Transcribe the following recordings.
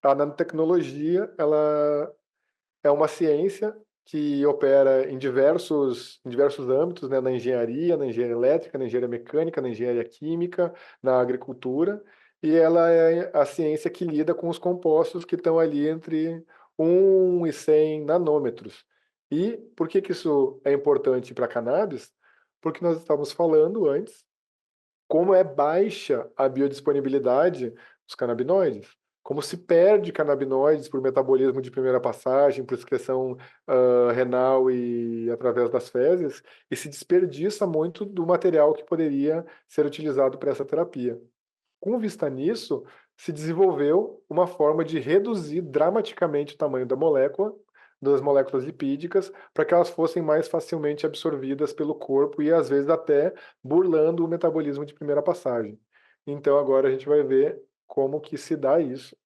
A nanotecnologia, ela é uma ciência que opera em diversos âmbitos, né? Na engenharia elétrica, na engenharia mecânica, na engenharia química, na agricultura, e ela é a ciência que lida com os compostos que estão ali entre 1 e 100 nanômetros. E por que que isso é importante para a cannabis? Porque nós estávamos falando antes como é baixa a biodisponibilidade dos canabinoides, como se perde canabinoides por metabolismo de primeira passagem, por excreção renal e através das fezes, e se desperdiça muito do material que poderia ser utilizado para essa terapia. Com vista nisso, se desenvolveu uma forma de reduzir dramaticamente o tamanho da molécula, das moléculas lipídicas, para que elas fossem mais facilmente absorvidas pelo corpo e às vezes até burlando o metabolismo de primeira passagem. Então agora a gente vai ver como que se dá isso.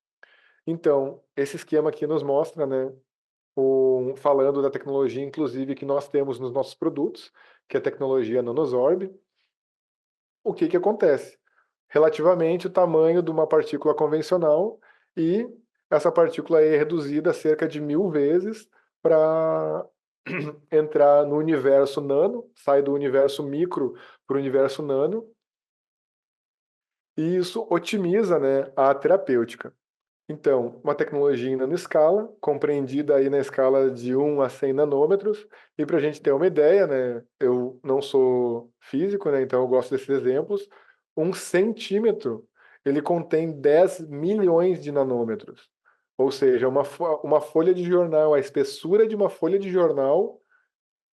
Então, esse esquema aqui nos mostra, né, falando da tecnologia, inclusive, que nós temos nos nossos produtos, que é a tecnologia Nanosorb. O que que acontece? Relativamente o tamanho de uma partícula convencional, e essa partícula é reduzida cerca de 1000 vezes para entrar no universo nano, sai do universo micro para o universo nano, e isso otimiza, né, a terapêutica. Então, uma tecnologia em nanoescala, compreendida aí na escala de 1 a 100 nanômetros, e para a gente ter uma ideia, né, eu não sou físico, né, então eu gosto desses exemplos, 1 centímetro, ele contém 10 milhões de nanômetros. Ou seja, uma folha de jornal, a espessura de uma folha de jornal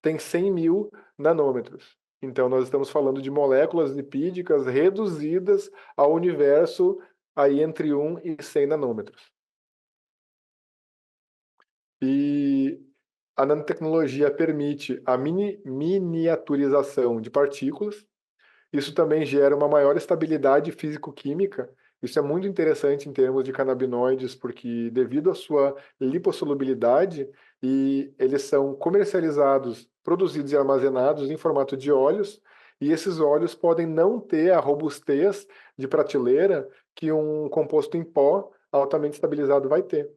tem 100 mil nanômetros. Então, nós estamos falando de moléculas lipídicas reduzidas ao universo aí entre 1 e 100 nanômetros. E a nanotecnologia permite a miniaturização de partículas. Isso também gera uma maior estabilidade físico-química. Isso é muito interessante em termos de canabinoides, porque devido à sua lipossolubilidade, e eles são comercializados, produzidos e armazenados em formato de óleos, e esses óleos podem não ter a robustez de prateleira que um composto em pó altamente estabilizado vai ter.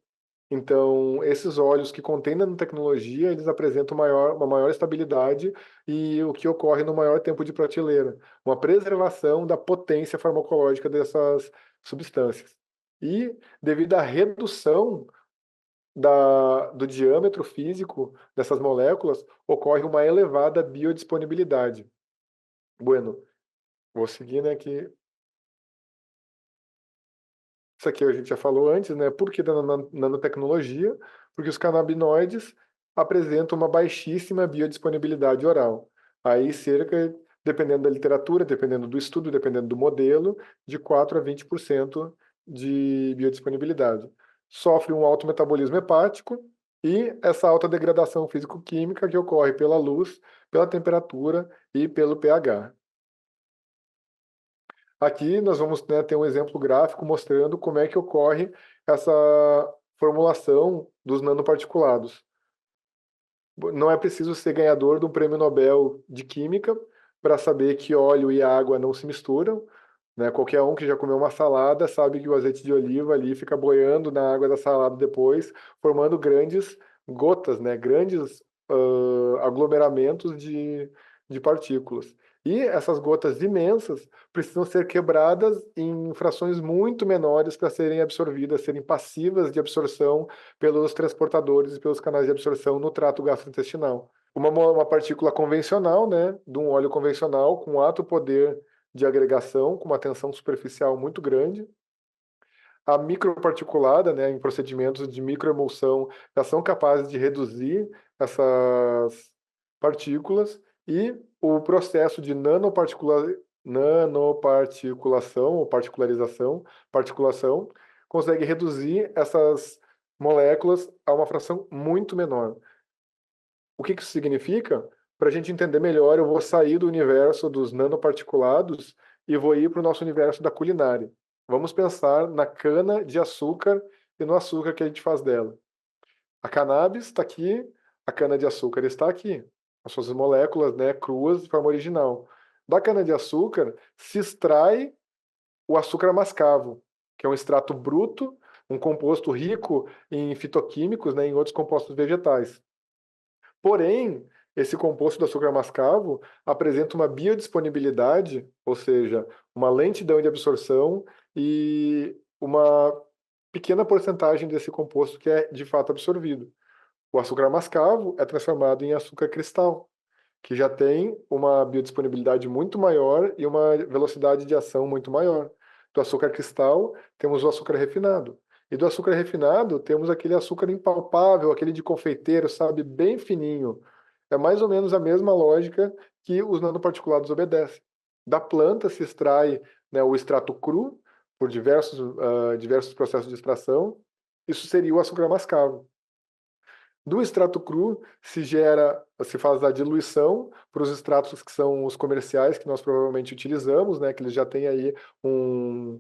Então, esses óleos que contêm nanotecnologia, eles apresentam uma maior estabilidade e o que ocorre no maior tempo de prateleira, uma preservação da potência farmacológica dessas substâncias. E, devido à redução do diâmetro físico dessas moléculas, ocorre uma elevada biodisponibilidade. Bueno, vou seguir, né, que isso aqui a gente já falou antes, né? Por que da nanotecnologia? Porque os canabinoides apresentam uma baixíssima biodisponibilidade oral. Aí cerca, dependendo da literatura, dependendo do estudo, dependendo do modelo, de 4 a 20% de biodisponibilidade. Sofre um alto metabolismo hepático e essa alta degradação físico-química que ocorre pela luz, pela temperatura e pelo pH. Aqui nós vamos, né, ter um exemplo gráfico mostrando como é que ocorre essa formulação dos nanoparticulados. Não é preciso ser ganhador de um prêmio Nobel de Química para saber que óleo e água não se misturam, né? Qualquer um que já comeu uma salada sabe que o azeite de oliva ali fica boiando na água da salada depois, formando grandes gotas, né? Grandes aglomeramentos de partículas. E essas gotas imensas precisam ser quebradas em frações muito menores para serem absorvidas, serem passivas de absorção pelos transportadores e pelos canais de absorção no trato gastrointestinal. Uma partícula convencional, né, de um óleo convencional com alto poder de agregação, com uma tensão superficial muito grande. A microparticulada, né, em procedimentos de microemulsão, já são capazes de reduzir essas partículas, e o processo de nanoparticulação ou particulação, consegue reduzir essas moléculas a uma fração muito menor. O que que isso significa? Para a gente entender melhor, eu vou sair do universo dos nanoparticulados e vou ir para o nosso universo da culinária. Vamos pensar na cana de açúcar e no açúcar que a gente faz dela. A cannabis está aqui, a cana de açúcar está aqui. As suas moléculas, né, cruas de forma original. Da cana de açúcar se extrai o açúcar mascavo, que é um extrato bruto um composto rico em fitoquímicos, né, em outros compostos vegetais. Porém, esse composto do açúcar mascavo apresenta uma biodisponibilidade, ou seja, uma lentidão de absorção e uma pequena porcentagem desse composto que é de fato absorvido. O açúcar mascavo é transformado em açúcar cristal, que já tem uma biodisponibilidade muito maior e uma velocidade de ação muito maior. Do açúcar cristal, temos o açúcar refinado. E do açúcar refinado, temos aquele açúcar impalpável, aquele de confeiteiro, sabe, bem fininho. É mais ou menos a mesma lógica que os nanoparticulados obedecem. Da planta se extrai, né, o extrato cru, por diversos processos de extração. Isso seria o açúcar mascavo. Do extrato cru se faz a diluição para os extratos que são os comerciais que nós provavelmente utilizamos, né? Que eles já têm aí um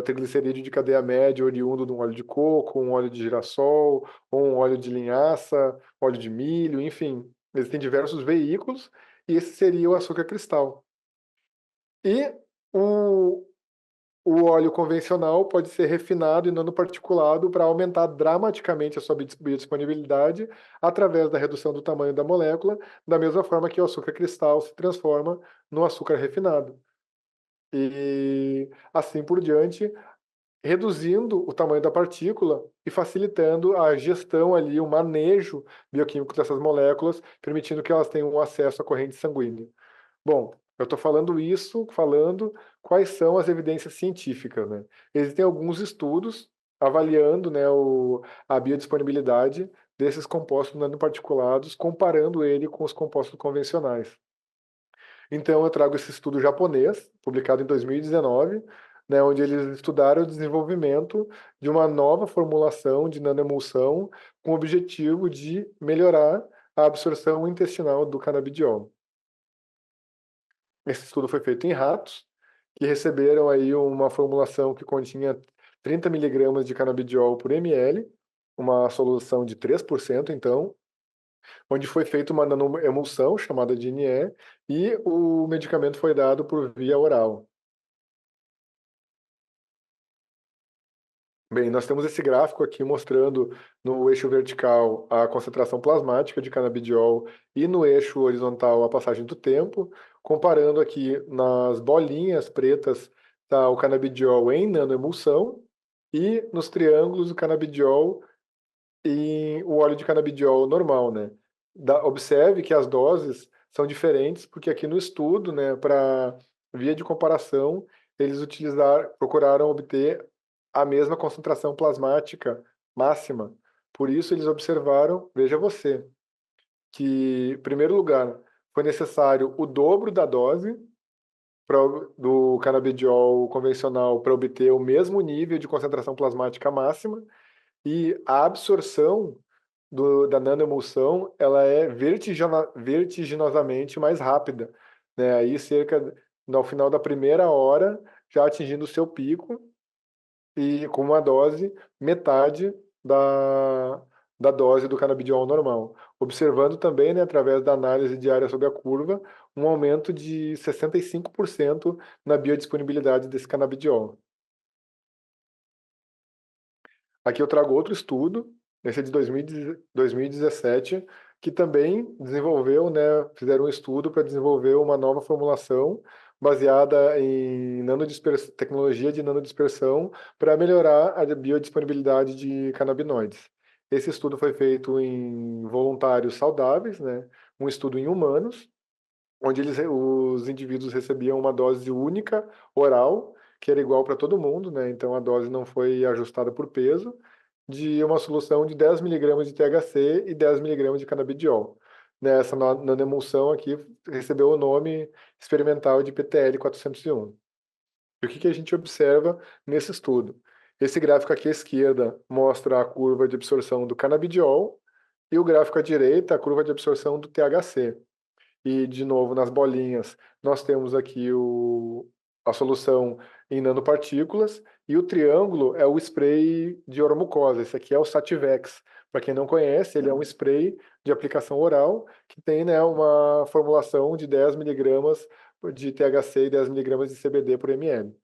triglicerídeo de cadeia média oriundo de um óleo de coco, um óleo de girassol, ou um óleo de linhaça, óleo de milho, enfim. Existem diversos veículos e esse seria o açúcar cristal. E o, o óleo convencional pode ser refinado e nanoparticulado para aumentar dramaticamente a sua biodisponibilidade através da redução do tamanho da molécula, da mesma forma que o açúcar cristal se transforma no açúcar refinado. E assim por diante, reduzindo o tamanho da partícula e facilitando a gestão ali, o manejo bioquímico dessas moléculas, permitindo que elas tenham um acesso à corrente sanguínea. Bom, eu estou falando quais são as evidências científicas, né? Existem alguns estudos avaliando, né, a biodisponibilidade desses compostos nanoparticulados, comparando ele com os compostos convencionais. Então, eu trago esse estudo japonês, publicado em 2019, né, onde eles estudaram o desenvolvimento de uma nova formulação de nanoemulsão com o objetivo de melhorar a absorção intestinal do canabidiol. Esse estudo foi feito em ratos, que receberam aí uma formulação que continha 30 miligramas de canabidiol por ml, uma solução de 3%, então, onde foi feita uma nanoemulsão chamada de NE, e o medicamento foi dado por via oral. Bem, nós temos esse gráfico aqui mostrando no eixo vertical a concentração plasmática de canabidiol e no eixo horizontal a passagem do tempo, comparando aqui nas bolinhas pretas tá o canabidiol em nanoemulsão e nos triângulos o canabidiol e o óleo de canabidiol normal, né? Observe que as doses são diferentes, porque aqui no estudo, né, para via de comparação, eles procuraram obter a mesma concentração plasmática máxima. Por isso, eles observaram, veja você, que, em primeiro lugar, foi necessário o dobro da dose pra, do canabidiol convencional para obter o mesmo nível de concentração plasmática máxima, e a absorção da nanoemulsão, ela é vertiginosamente mais rápida, né? Aí no final da primeira hora, já atingindo o seu pico e com uma dose metade da, da dose do canabidiol normal. Observando também, né, através da análise diária sobre a curva, um aumento de 65% na biodisponibilidade desse canabidiol. Aqui eu trago outro estudo, esse é de 2017, que também desenvolveu, né, fizeram um estudo para desenvolver uma nova formulação baseada em tecnologia de nanodispersão para melhorar a biodisponibilidade de canabinoides. Esse estudo foi feito em voluntários saudáveis, né, um estudo em humanos, onde os indivíduos recebiam uma dose única oral, que era igual para todo mundo, né? Então a dose não foi ajustada por peso, de uma solução de 10 miligramas de THC e 10 miligramas de canabidiol. Nessa nanoemulsão aqui recebeu o nome experimental de PTL 401. E o que a gente observa nesse estudo? Esse gráfico aqui à esquerda mostra a curva de absorção do canabidiol e o gráfico à direita a curva de absorção do THC. E, de novo, nas bolinhas, nós temos aqui a solução em nanopartículas e o triângulo é o spray de oromucosa. Esse aqui é o Sativex. Para quem não conhece, ele é um spray de aplicação oral que tem, né, uma formulação de 10 miligramas de THC e 10 miligramas de CBD por ml.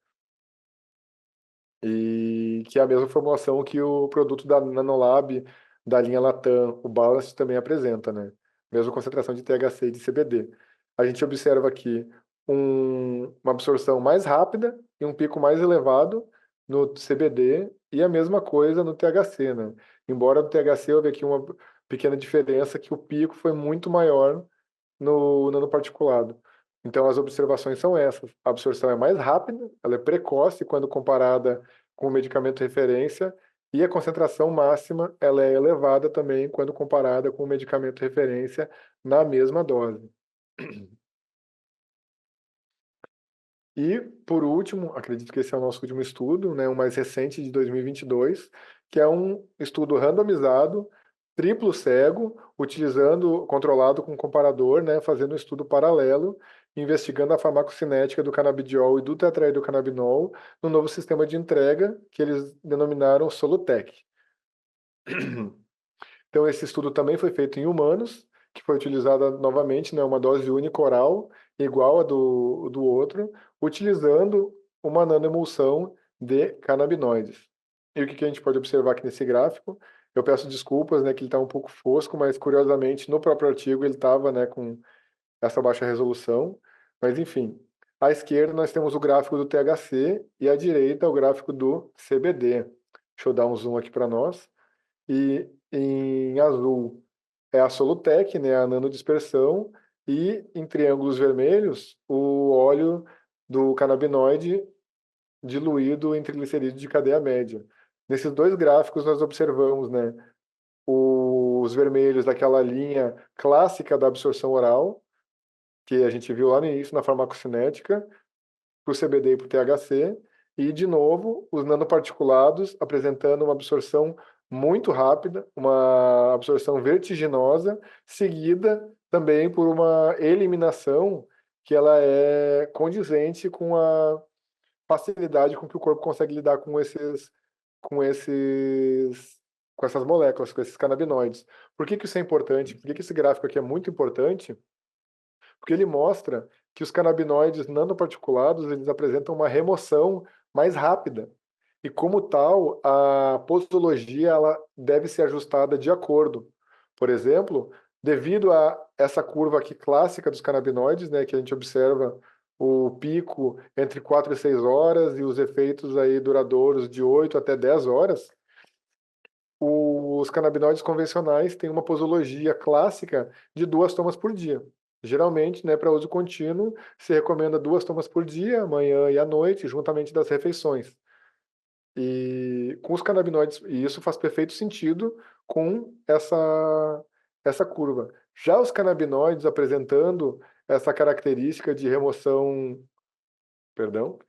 E que é a mesma formulação que o produto da Nanolab, da linha Latam, o Balance também apresenta, né? Mesma concentração de THC e de CBD. A gente observa aqui uma absorção mais rápida e um pico mais elevado no CBD e a mesma coisa no THC, né? Embora no THC houve aqui uma pequena diferença que o pico foi muito maior no nanoparticulado. Então as observações são essas. A absorção é mais rápida, ela é precoce quando comparada com o medicamento referência e a concentração máxima ela é elevada também quando comparada com o medicamento referência na mesma dose. E, por último, acredito que esse é o nosso último estudo, né, o mais recente de 2022, que é um estudo randomizado, triplo cego, utilizando, controlado com comparador, né, fazendo um estudo paralelo, investigando a farmacocinética do canabidiol e do tetraidrocannabinol no novo sistema de entrega que eles denominaram Solutec. Então, esse estudo também foi feito em humanos, que foi utilizada novamente, né, uma dose única oral, igual a do outro, utilizando uma nanoemulsão de canabinoides. E o que a gente pode observar aqui nesse gráfico? Eu peço desculpas, né, que ele está um pouco fosco, mas curiosamente no próprio artigo ele estava, né, com essa baixa resolução. Mas enfim, à esquerda nós temos o gráfico do THC e à direita o gráfico do CBD. Deixa eu dar um zoom aqui para nós. E em azul é a Solutec, né, a nanodispersão, e em triângulos vermelhos o óleo do canabinoide diluído em triglicerídeo de cadeia média. Nesses dois gráficos nós observamos, né, os vermelhos daquela linha clássica da absorção oral, que a gente viu lá no início na farmacocinética, para o CBD e para o THC, e, de novo, os nanoparticulados apresentando uma absorção muito rápida, uma absorção vertiginosa, seguida também por uma eliminação que ela é condizente com a facilidade com que o corpo consegue lidar com esses, com essas moléculas, com esses canabinoides. Por que que isso é importante? Por que que esse gráfico aqui é muito importante? Porque ele mostra que os canabinoides nanoparticulados eles apresentam uma remoção mais rápida. E como tal, a posologia ela deve ser ajustada de acordo. Por exemplo, devido a essa curva aqui clássica dos canabinoides, né, que a gente observa o pico entre 4 e 6 horas e os efeitos aí duradouros de 8 até 10 horas, os canabinoides convencionais têm uma posologia clássica de 2 tomas por dia. Geralmente, né, para uso contínuo, se recomenda 2 tomas por dia, manhã e à noite, juntamente das refeições. E com os canabinoides, e isso faz perfeito sentido com essa curva. Já os canabinoides apresentando essa característica de remoção, perdão,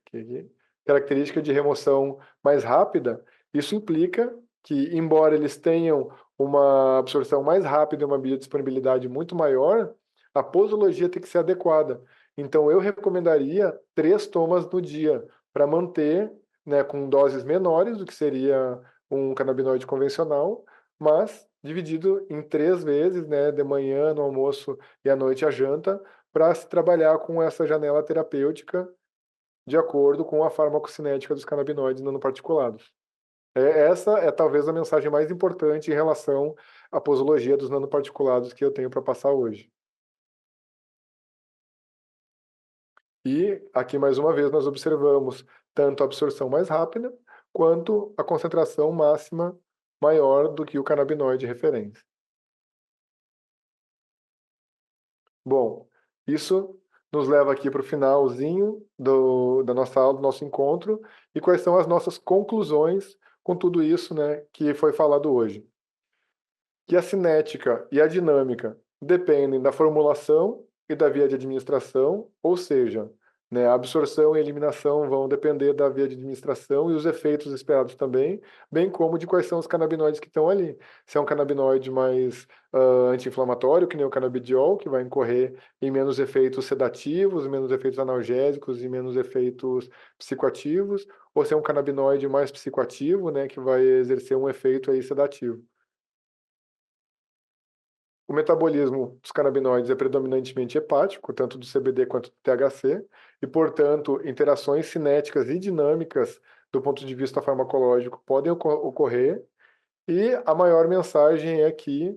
característica de remoção mais rápida, isso implica que, embora eles tenham uma absorção mais rápida e uma biodisponibilidade muito maior, a posologia tem que ser adequada. Então, eu recomendaria 3 tomas no dia para manter, né, com doses menores do que seria um canabinoide convencional, mas dividido em 3 vezes, né, de manhã, no almoço e à noite à janta, para se trabalhar com essa janela terapêutica de acordo com a farmacocinética dos canabinoides nanoparticulados. Essa é talvez a mensagem mais importante em relação à posologia dos nanoparticulados que eu tenho para passar hoje. E aqui, mais uma vez, nós observamos tanto a absorção mais rápida, quanto a concentração máxima maior do que o canabinoide referência. Bom, isso nos leva aqui para o finalzinho da nossa aula, do nosso encontro, e quais são as nossas conclusões com tudo isso, né, que foi falado hoje. Que a cinética e a dinâmica dependem da formulação e da via de administração, ou seja, né, a absorção e a eliminação vão depender da via de administração e os efeitos esperados também, bem como de quais são os canabinoides que estão ali. Se é um canabinoide mais anti-inflamatório, que nem o canabidiol, que vai incorrer em menos efeitos sedativos, menos efeitos analgésicos e menos efeitos psicoativos, ou se é um canabinoide mais psicoativo, né, que vai exercer um efeito aí sedativo. O metabolismo dos canabinoides é predominantemente hepático, tanto do CBD quanto do THC, e, portanto, interações cinéticas e dinâmicas do ponto de vista farmacológico, podem ocorrer, e a maior mensagem é que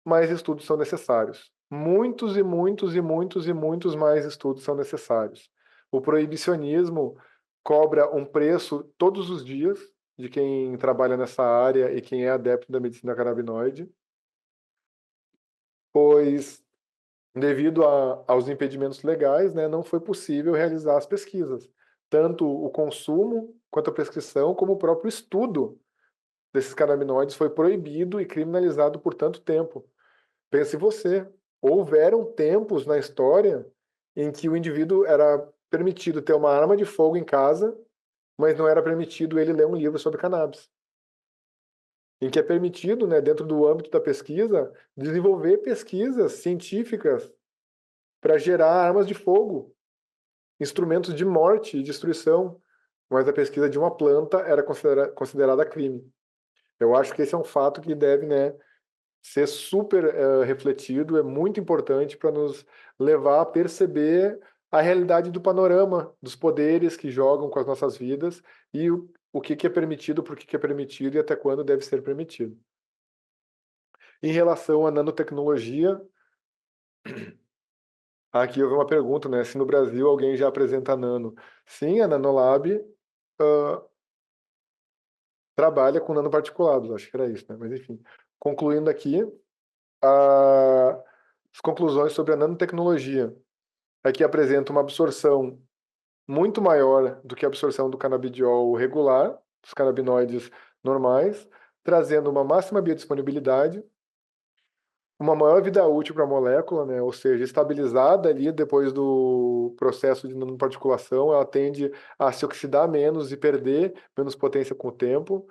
mais estudos são necessários. Muitos e muitos e muitos e muitos mais estudos são necessários. O proibicionismo cobra um preço todos os dias de quem trabalha nessa área e quem é adepto da medicina canabinoide, pois, devido aos impedimentos legais, né, não foi possível realizar as pesquisas. Tanto o consumo, quanto a prescrição, como o próprio estudo desses canabinoides foi proibido e criminalizado por tanto tempo. Pense você, houveram tempos na história em que o indivíduo era permitido ter uma arma de fogo em casa, mas não era permitido ele ler um livro sobre cannabis. Em que é permitido, né, dentro do âmbito da pesquisa, desenvolver pesquisas científicas para gerar armas de fogo, instrumentos de morte e destruição, mas a pesquisa de uma planta era considerada crime. Eu acho que esse é um fato que deve, né, ser super refletido, é muito importante para nos levar a perceber a realidade do panorama, dos poderes que jogam com as nossas vidas e o que é permitido, por que é permitido e até quando deve ser permitido. Em relação à nanotecnologia, aqui houve uma pergunta, né? Se no Brasil alguém já apresenta nano. Sim, a Nanolab ah, trabalha com nanoparticulados, acho que era isso, né? Mas enfim, concluindo aqui, as conclusões sobre a nanotecnologia. Aqui apresenta uma absorção muito maior do que a absorção do canabidiol regular, dos canabinoides normais, trazendo uma máxima biodisponibilidade, uma maior vida útil para a molécula, né? Ou seja, estabilizada ali depois do processo de nanoparticulação, ela tende a se oxidar menos e perder menos potência com o tempo.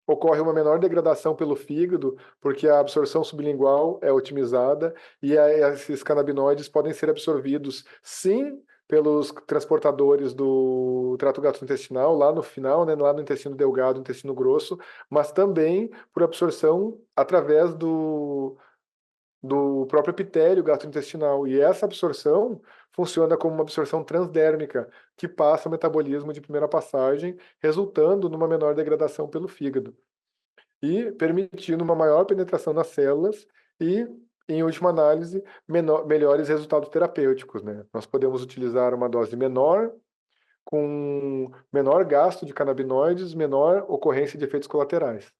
Ocorre uma menor degradação pelo fígado, porque a absorção sublingual é otimizada e esses canabinoides podem ser absorvidos, sim, pelos transportadores do trato gastrointestinal, lá no final, né, lá no intestino delgado, intestino grosso, mas também por absorção através do próprio epitélio gastrointestinal. E essa absorção funciona como uma absorção transdérmica, que passa o metabolismo de primeira passagem, resultando numa menor degradação pelo fígado e permitindo uma maior penetração nas células e, em última análise, melhores resultados terapêuticos, né? Nós podemos utilizar uma dose menor, com menor gasto de canabinoides, menor ocorrência de efeitos colaterais.